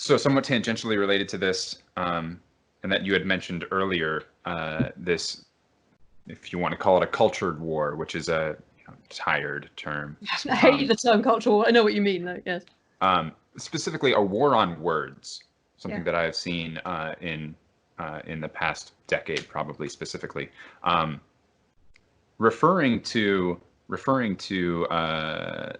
So somewhat tangentially related to this, and that you had mentioned earlier, this, if you want to call it a cultured war, which is a tired term. I hate the term cultural war. I know what you mean, though. Yes. Specifically, a war on words, something that I have seen in the past decade, probably specifically, referring to a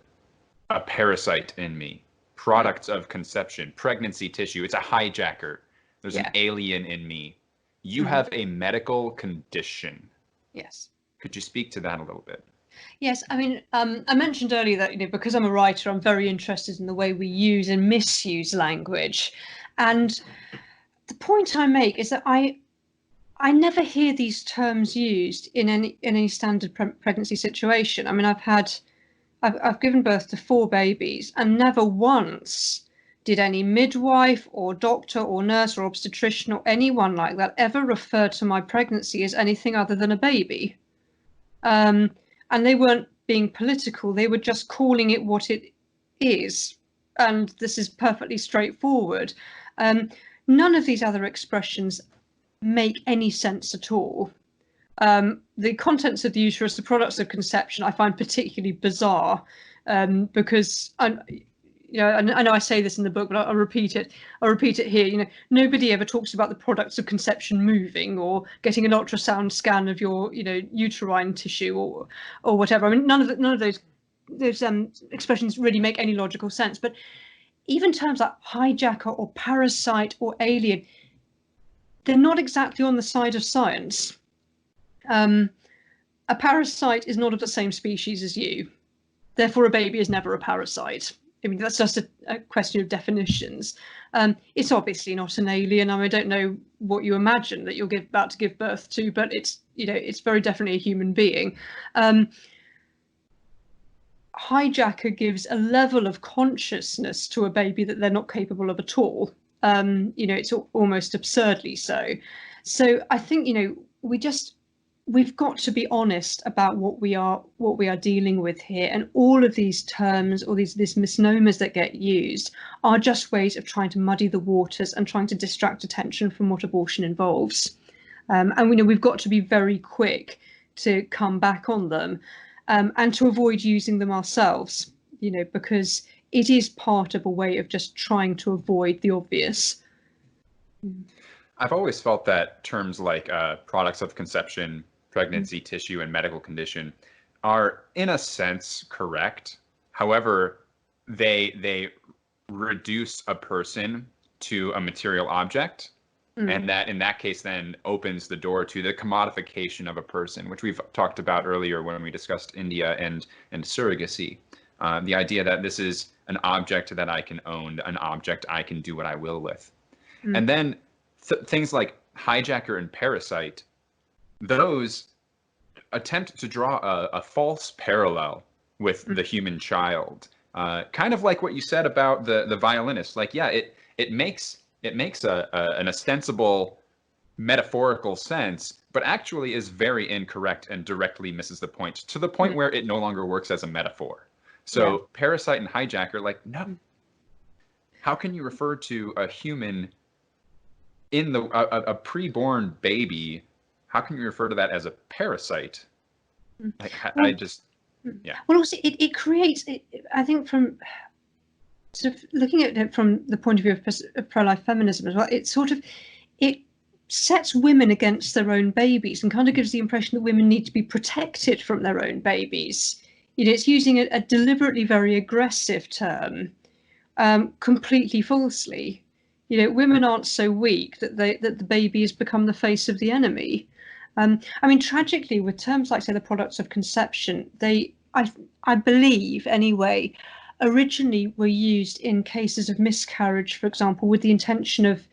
parasite in me, products of conception, pregnancy tissue. It's a hijacker. There's an alien in me. You have a medical condition. Yes. Could you speak to that a little bit? Yes, I mean, I mentioned earlier that, because I'm a writer, I'm very interested in the way we use and misuse language. And the point I make is that I never hear these terms used in any standard pregnancy situation. I mean, I've given birth to 4 babies, and never once did any midwife or doctor or nurse or obstetrician or anyone like that ever refer to my pregnancy as anything other than a baby. And they weren't being political. They were just calling it what it is. And this is perfectly straightforward. None of these other expressions make any sense at all. The contents of the uterus, the products of conception, I find particularly bizarre, because I know I say this in the book, but I'll repeat it. I'll repeat it here. Nobody ever talks about the products of conception moving or getting an ultrasound scan of your, uterine tissue or whatever. I mean, none of those expressions really make any logical sense. But even terms like hijacker or parasite or alien, they're not exactly on the side of science. A parasite is not of the same species as you. Therefore, a baby is never a parasite. I mean, that's just a question of definitions. It's obviously not an alien. I mean, I don't know what you imagine that you're about to give birth to, but it's very definitely a human being. Hijacker gives a level of consciousness to a baby that they're not capable of at all. It's almost absurdly so. So I think, we've got to be honest about what we are dealing with here, and all of these terms or these misnomers that get used are just ways of trying to muddy the waters and trying to distract attention from what abortion involves. And we know we've got to be very quick to come back on them, and to avoid using them ourselves, because it is part of a way of just trying to avoid the obvious. I've always felt that terms like products of conception, pregnancy tissue, and medical condition are, in a sense, correct. However, they reduce a person to a material object, and that, in that case, then opens the door to the commodification of a person, which we've talked about earlier when we discussed India and surrogacy. The idea that this is an object that I can own, an object I can do what I will with. And then things like hijacker and parasite, those attempt to draw a false parallel with the human child. Kind of like what you said about the violinist. Like, yeah, it makes an ostensible metaphorical sense, but actually is very incorrect and directly misses the point, to the point where it no longer works as a metaphor. So parasite and hijacker, like, no. How can you refer to a human in a preborn baby? How can you refer to that as a parasite? Like, yeah. Well, also it creates, I think, from sort of looking at it from the point of view of pro-life feminism as well, it sets women against their own babies and kind of gives the impression that women need to be protected from their own babies. It's using a deliberately very aggressive term, completely falsely. Women aren't so weak that the baby has become the face of the enemy. I mean, tragically, with terms like, say, the products of conception, I believe anyway, originally were used in cases of miscarriage, for example, with the intention of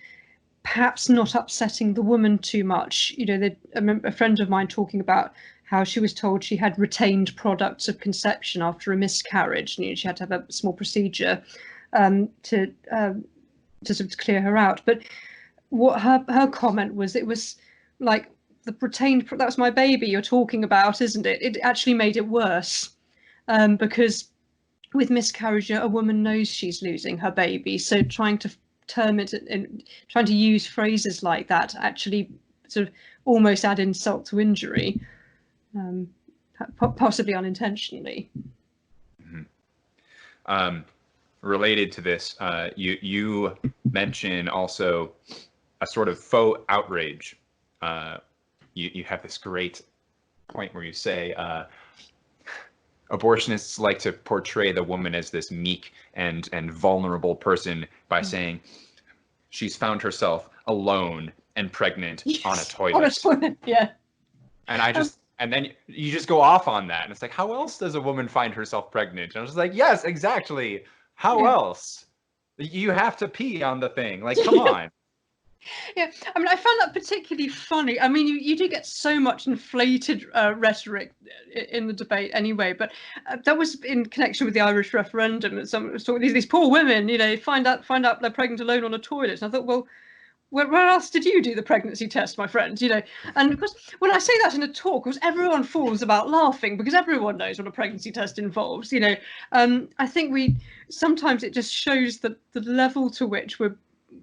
perhaps not upsetting the woman too much. I remember a friend of mine talking about how she was told she had retained products of conception after a miscarriage, and she had to have a small procedure to sort of clear her out. But what her comment was, it was like, the retained, that's my baby you're talking about, isn't it? It actually made it worse, because with miscarriage, a woman knows she's losing her baby, so trying to term it and trying to use phrases like that actually sort of almost add insult to injury, possibly unintentionally. Mm-hmm. Related to this, you mention also a sort of faux outrage. You have this great point where you say abortionists like to portray the woman as this meek and vulnerable person by saying she's found herself alone and pregnant on a toilet. On a toilet, yeah. And and then you just go off on that, and it's like, how else does a woman find herself pregnant? And I was just like, yes, exactly. How else? You have to pee on the thing. Like, come on. Yeah, I mean, I found that particularly funny. I mean, you do get so much inflated rhetoric in the debate anyway, but that was in connection with the Irish referendum. Some was talking, these poor women, find out they're pregnant alone on a toilet. And I thought, well, where else did you do the pregnancy test, my friend? And of course, when I say that in a talk, of course, everyone falls about laughing because everyone knows what a pregnancy test involves. I think sometimes it just shows the level to which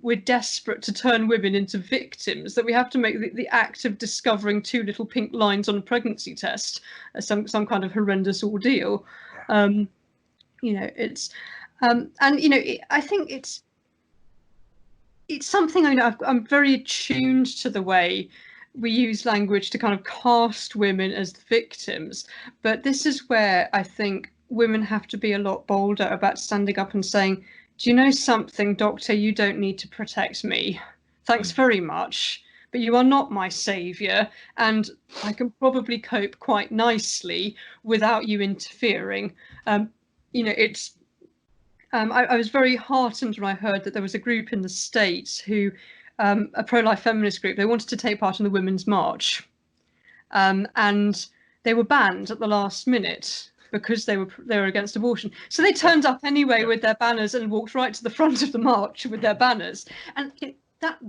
we're desperate to turn women into victims, that we have to make the act of discovering 2 little pink lines on a pregnancy test some kind of horrendous ordeal. I think it's something, I'm very attuned to the way we use language to kind of cast women as victims, but this is where I think women have to be a lot bolder about standing up and saying, do you know something, doctor? You don't need to protect me. Thanks very much, but you are not my saviour, and I can probably cope quite nicely without you interfering. I was very heartened when I heard that there was a group in the States who, a pro-life feminist group, they wanted to take part in the Women's March, and they were banned at the last minute because they were against abortion. So they turned up anyway with their banners and walked right to the front of the march with their banners. And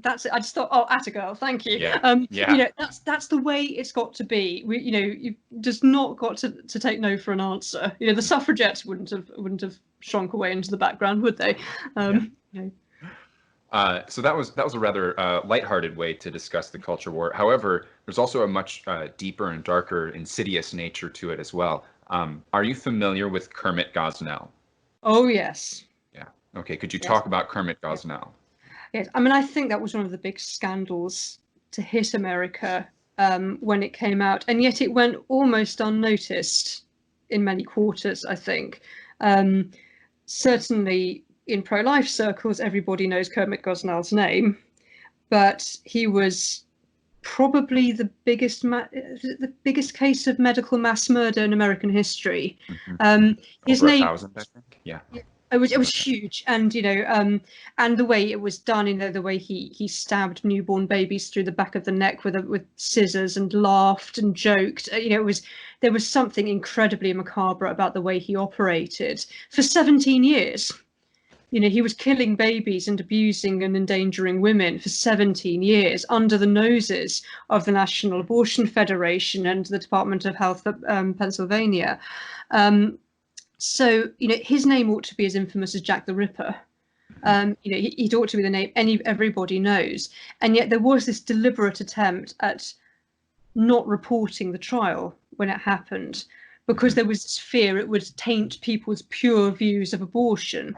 that's it. I just thought, oh, atta girl, thank you. That's the way it's got to be. You've just not got to take no for an answer. The suffragettes wouldn't have shrunk away into the background, would they? So that was a rather lighthearted way to discuss the culture war. However, there's also a much deeper and darker, insidious nature to it as well. Are you familiar with Kermit Gosnell? Oh, yes. Yeah. Okay. Could you talk about Kermit Gosnell? Yes. I mean, I think that was one of the big scandals to hit America when it came out, and yet it went almost unnoticed in many quarters, I think. Certainly in pro-life circles, everybody knows Kermit Gosnell's name, but he was probably the biggest case of medical mass murder in American history. His Over name, 1,000, I think. Yeah. It was huge, and and the way it was done, the way he stabbed newborn babies through the back of the neck with scissors and laughed and joked. There was something incredibly macabre about the way he operated for 17 years. He was killing babies and abusing and endangering women for 17 years under the noses of the National Abortion Federation and the Department of Health of Pennsylvania. So, his name ought to be as infamous as Jack the Ripper. He ought to be the name everybody knows. And yet there was this deliberate attempt at not reporting the trial when it happened, because there was this fear it would taint people's pure views of abortion.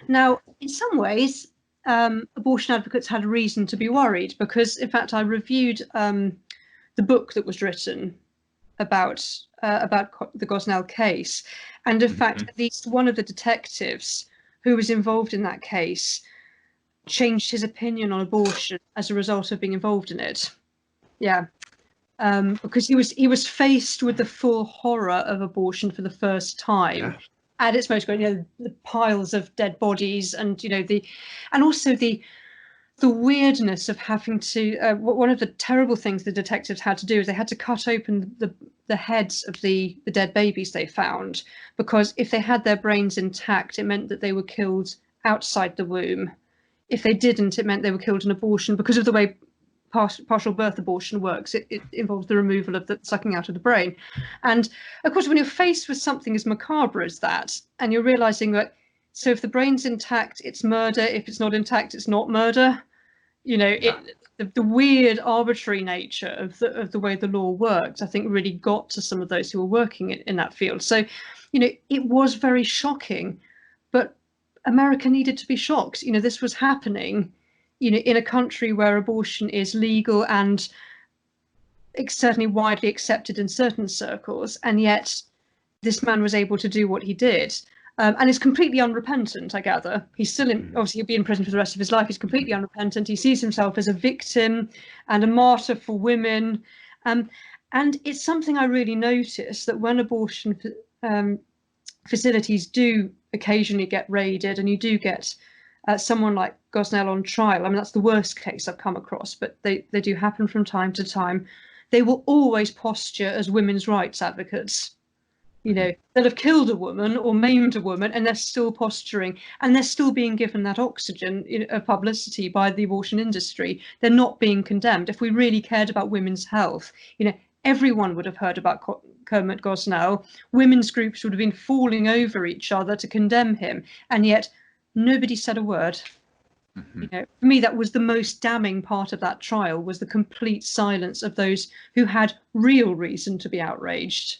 Now, in some ways, abortion advocates had reason to be worried, because, in fact, I reviewed the book that was written about the Gosnell case, and in fact, at least one of the detectives who was involved in that case changed his opinion on abortion as a result of being involved in it. Yeah, because he was faced with the full horror of abortion for the first time. Yeah. At its most, the piles of dead bodies, and and also the weirdness of having to. One of the terrible things the detectives had to do is they had to cut open the heads of the dead babies they found, because if they had their brains intact, it meant that they were killed outside the womb. If they didn't, it meant they were killed in abortion, because of the way partial birth abortion works. It involves the removal of the sucking out of the brain. And of course, when you're faced with something as macabre as that, and you're realizing that So if the brain's intact, it's murder. If it's not intact, it's not murder. You know, Yeah. the weird arbitrary nature of the way the law works, I think, really got to some of those who were working in that field. So, you know, it was very shocking, but America needed to be shocked. You know, this was happening, you know, in a country where abortion is legal and certainly widely accepted in certain circles, and yet this man was able to do what he did. And is completely unrepentant, I gather. He's still in, obviously he'll be in prison for the rest of his life. He's completely unrepentant. He sees himself as a victim and a martyr for women. And it's something I really notice, that when abortion facilities do occasionally get raided, and you do get someone like Gosnell on trial. I mean, that's the worst case I've come across, but they do happen from time to time. They will always posture as women's rights advocates. You know, they'll have killed a woman or maimed a woman, and they're still posturing, and they're still being given that oxygen of publicity by the abortion industry. They're not being condemned. If we really cared about women's health, you know, everyone would have heard about Kermit Gosnell. Women's groups would have been falling over each other to condemn him, and yet nobody said a word. You know, for me, that was the most damning part of that trial, was the complete silence of those who had real reason to be outraged.